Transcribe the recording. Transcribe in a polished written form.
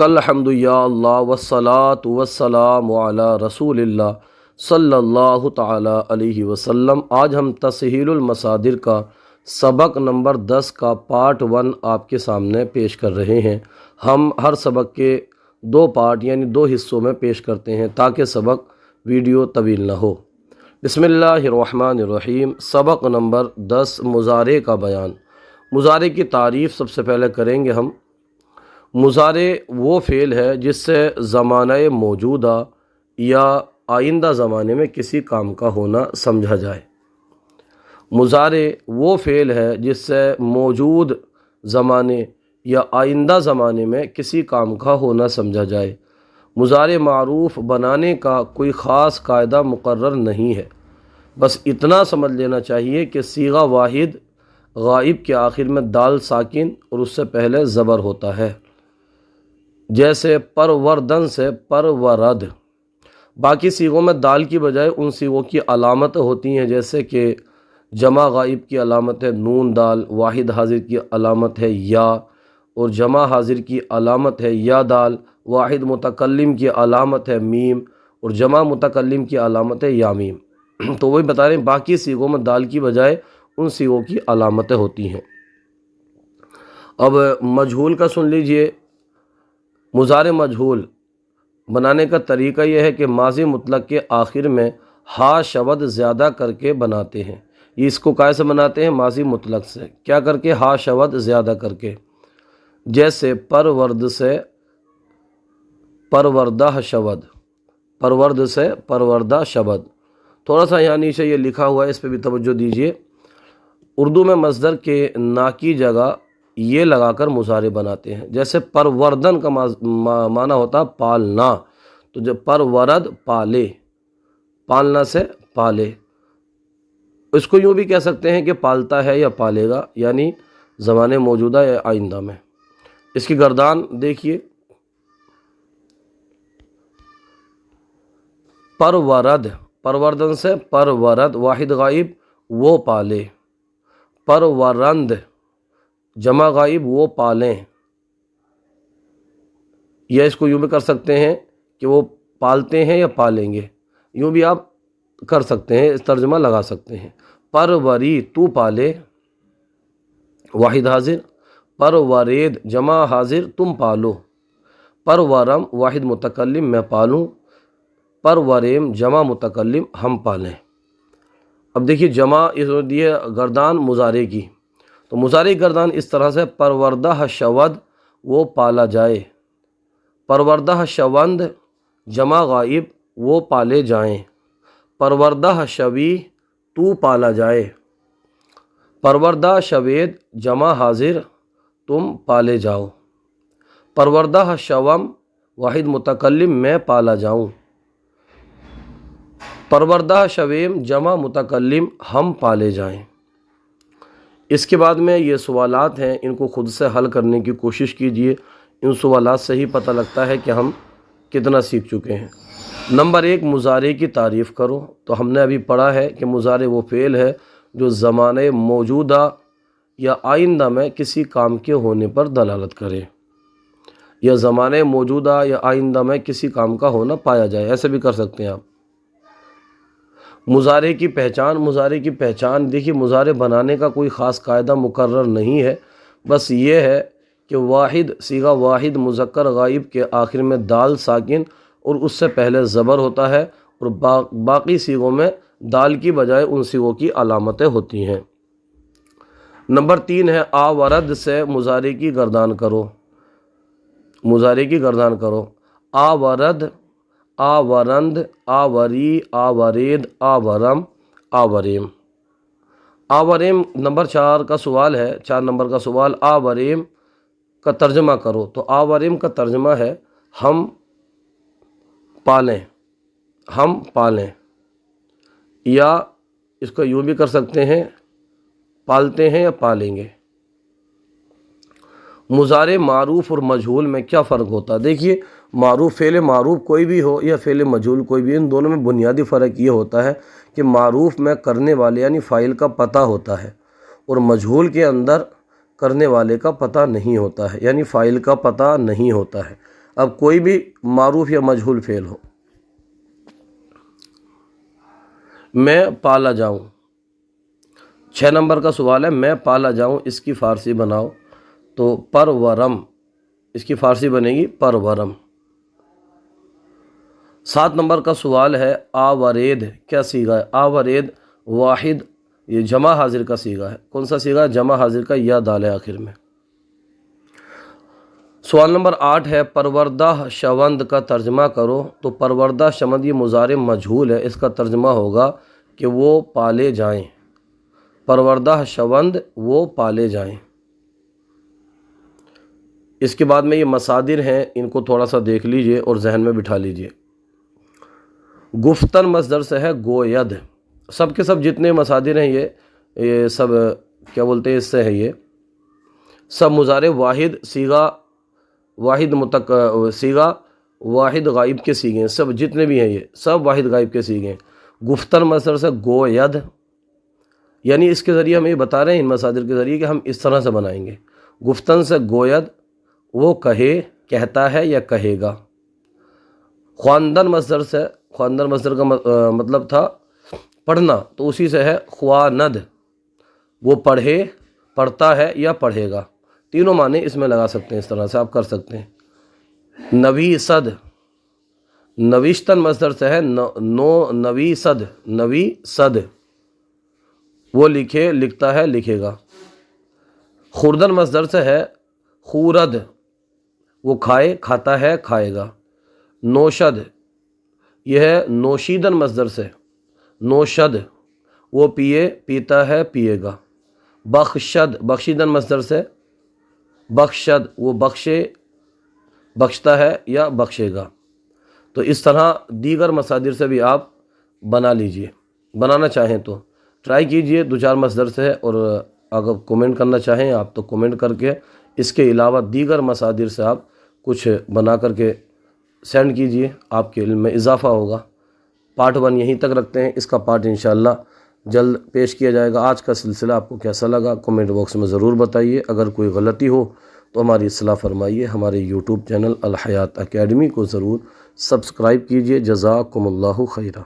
लकल हम्दु या अल्लाह वस्सलातु वस्सलामु अला रसूलिल्लाह सल्लल्लाहु ताला अलैहि वसल्लम। आज हम तस्हीलुल मसादिर का सबक नंबर 10 का पार्ट 1 आपके सामने पेश कर रहे हैं। हम हर सबक के 2 पार्ट यानी 2 हिस्सों में पेश करते हैं ताकि सबक वीडियो तवील ना हो। बिस्मिल्लाहिर्रहमानिर्रहीम। सबक नंबर 10 मुज़ारे का बयान। मुज़ारे की तारीफ़ सबसे पहले करेंगे हम। मुज़ारे वो फ़ेल है जिससे ज़माने मौजूदा या आइंदा ज़माने में किसी काम का होना समझा जाए। मुज़ारे वो फ़ेल है जिससे मौजूद ज़माने या आइंदा ज़माने में किसी काम का होना समझा जाए। मुज़ारे मारूफ़ बनाने का कोई ख़ास कायदा मुकर्रर नहीं है, बस इतना समझ लेना चाहिए कि सीगा वाहिद गाइब के आखिर में दाल साकिन और उससे पहले ज़बर होता है, जैसे परवरदन से परवरद। बाकी सीगों में दाल की बजाय उन सीगों की अलामत होती हैं, जैसे कि जमा गाइब की अलामत है नून दाल, वाहिद हाजिर की अलामत है या, और जमा हाजिर की अलामत है या दाल, वाहिद मुतकल्लिम की अलामत है मीम और जमा मुतकल्लिम की अलामत है या मीम। तो वही बता रहे हैं, बाकी सीगों में दाल की बजाय उन सीगों की अलामतें होती हैं। अब मजहूल का सुन लीजिए। मुज़ारे मजहूल बनाने का तरीका यह है कि माज़ी मुतलक के आखिर में हा शब्द ज़्यादा करके बनाते हैं। ये इसको कैसे बनाते हैं? माज़ी मुतलक से क्या करके? हा शब्द ज़्यादा करके, जैसे परवर्द से परवरदा शब्द, परवर्द से परवरदा शब्द। थोड़ा सा यहाँ नीचे ये लिखा हुआ है, इस पर भी तवज्जो दीजिए। उर्दू में मस्दर के ना की जगह ये लगाकर मुज़ारे बनाते हैं। जैसे परवर्दन का माना होता है पालना, तो जब परवरद पाले, पालना से पाले। इसको यूँ भी कह सकते हैं कि पालता है या पालेगा, यानी ज़माने मौजूदा या आइंदा में। इसकी गर्दान देखिए, परवरद, परवर्दन से परवरद, वाहिद गाइब वो पाले। परवरंद, जमा गाइब वो पालें। या इसको यूँ भी कर सकते हैं कि वो पालते हैं या पालेंगे, यूँ भी आप कर सकते हैं, इस तर्जुमा लगा सकते हैं। परवरी तू पाले, वाहिद हाजिर। परवरेद, जमा हाजिर तुम पालो। परवरम, वाहिद मुतकल्लिम मैं पालूँ। परवरेम, जमा मुतकल्लिम हम पालें। अब देखिए जमा इस दिए गर्दान मुज़ारे की, तो मुज़ारे गर्दान इस तरह से, परवरदा शवद वो पाला जाए। परवरदा शवंद, जमा गाइब वो पाले जाएं। परवरदा शवी तू पाला जाए। परवरदा शवेद, जमा हाजिर तुम पाले जाओ। परवरदा शवम, वाहिद मुतकल्लिम मैं पाला जाऊं। परवरदा शवेम, जमा मुतकल्लिम हम पाले जाएं। इसके बाद में ये सवालात हैं, इनको ख़ुद से हल करने की कोशिश कीजिए। इन सवालात से ही पता लगता है कि हम कितना सीख चुके हैं। नंबर 1, मुज़ारे की तारीफ़ करो। तो हमने अभी पढ़ा है कि मुज़ारे वो फ़ेल है जो ज़माने मौजूदा या आइंदा में किसी काम के होने पर दलालत करे, या ज़माने मौजूदा या आइंदा में किसी काम का होना पाया जाए, ऐसे भी कर सकते हैं आप। मुज़ारे की पहचान। मुज़ारे की पहचान देखिए, मुज़ारे बनाने का कोई ख़ास कायदा मुकर्रर नहीं है, बस ये है कि वाहिद सीगा वाहिद मुज़क्कर गाइब के आखिर में दाल साकिन और उससे पहले ज़बर होता है, और बाकी सीगों में दाल की बजाय उन सीगों की अलामतें होती हैं। नंबर 3 है आवरद से मुज़ारे की गर्दान करो। मुज़ारे की गर्दान करो। आवरद, आवरंद, आवरी, आवरेद, आवरम, आवरेम। आवरेम नंबर 4 का सवाल है, 4 नंबर का सवाल। आवरेम का तर्जमा करो। तो आवरेम का तर्जमा है हम पालें, हम पालें, या इसको यूँ भी कर सकते हैं पालते हैं या पालेंगे। मुज़ारे मारूफ़ और मजहूल में क्या फ़र्क होता है? देखिए, मारूफ़ फ़ेल मारूफ़ कोई भी हो या फ़ेल मजहूल कोई भी, इन दोनों में बुनियादी फ़र्क ये होता है कि मारूफ़ में करने वाले यानी फ़ाइल का पता होता है, और मजहूल के अंदर करने वाले का पता नहीं होता है, यानी फ़ाइल का पता नहीं होता है। اب کوئی بھی معروف یا مجہول فعل ہو، میں پالا جاؤں، 6 نمبر کا سوال ہے میں پالا جاؤں، اس کی فارسی بناؤ، تو پرورم، اس کی فارسی بنے گی پرورم۔ 7 نمبر کا سوال ہے آورید کیا صیغہ ہے؟ آورید واحد، یہ جمع حاضر کا صیغہ ہے۔ کون سا صیغہ ہے؟ جمع حاضر کا، یا دال ہے آخر میں۔ سوال نمبر 8 ہے پروردہ شوند کا ترجمہ کرو، تو پروردہ شوند یہ مضارع مجہول ہے، اس کا ترجمہ ہوگا کہ وہ پالے جائیں، پروردہ شوند وہ پالے جائیں۔ اس کے بعد میں یہ مصادر ہیں، ان کو تھوڑا سا دیکھ لیجئے اور ذہن میں بٹھا لیجئے۔ گفتن مصدر سے ہے گوید، سب کے سب جتنے مصادر ہیں یہ سب کیا بولتے ہیں، اس سے ہے، یہ سب مضارع واحد صیغہ، صیغہ واحد غائب کے صیغے ہیں، سب جتنے بھی ہیں یہ سب واحد غائب کے صیغے ہیں۔ گفتن مصدر سے گوید، یعنی اس کے ذریعے ہم یہ بتا رہے ہیں ان مصادر کے ذریعے کہ ہم اس طرح سے بنائیں گے۔ گفتن سے گوید وہ کہے، کہتا ہے یا کہے گا۔ خواندن مصدر سے، خواندن مصدر کا مطلب تھا پڑھنا، تو اسی سے ہے خواند، وہ پڑھے، پڑھتا ہے یا پڑھے گا۔ تینوں معنی اس میں لگا سکتے ہیں، اس طرح سے آپ کر سکتے ہیں۔ نویسد، نویشتن مصدر سے ہے نویسد، نویسد وہ لکھے، لکھتا ہے، لکھے گا۔ خوردن مصدر سے ہے خورد، وہ کھائے، کھاتا ہے، کھائے گا۔ نوشد یہ ہے نوشیدن مصدر سے، نوشد وہ پیے، پیتا ہے، پیے گا۔ بخشد، بخشیدن مصدر سے بخشد وہ بخشے، بخشتا ہے یا بخشے گا۔ تو اس طرح دیگر مصادر سے بھی آپ بنا لیجئے، بنانا چاہیں تو ٹرائی کیجئے، 2-4 مصدر سے ہے، اور اگر کومنٹ کرنا چاہیں آپ تو کومنٹ کر کے اس کے علاوہ دیگر مصادر سے آپ کچھ بنا کر کے سینڈ کیجئے، آپ کے علم میں اضافہ ہوگا۔ پارٹ 1 یہیں تک رکھتے ہیں، اس کا پارٹ انشاءاللہ جلد پیش کیا جائے گا۔ آج کا سلسلہ آپ کو کیسا لگا کومنٹ باکس میں ضرور بتائیے، اگر کوئی غلطی ہو تو ہماری اصلاح فرمائیے۔ ہمارے یوٹیوب چینل الحیات اکیڈمی کو ضرور سبسکرائب کیجئے۔ جزاکم اللہ خیرہ۔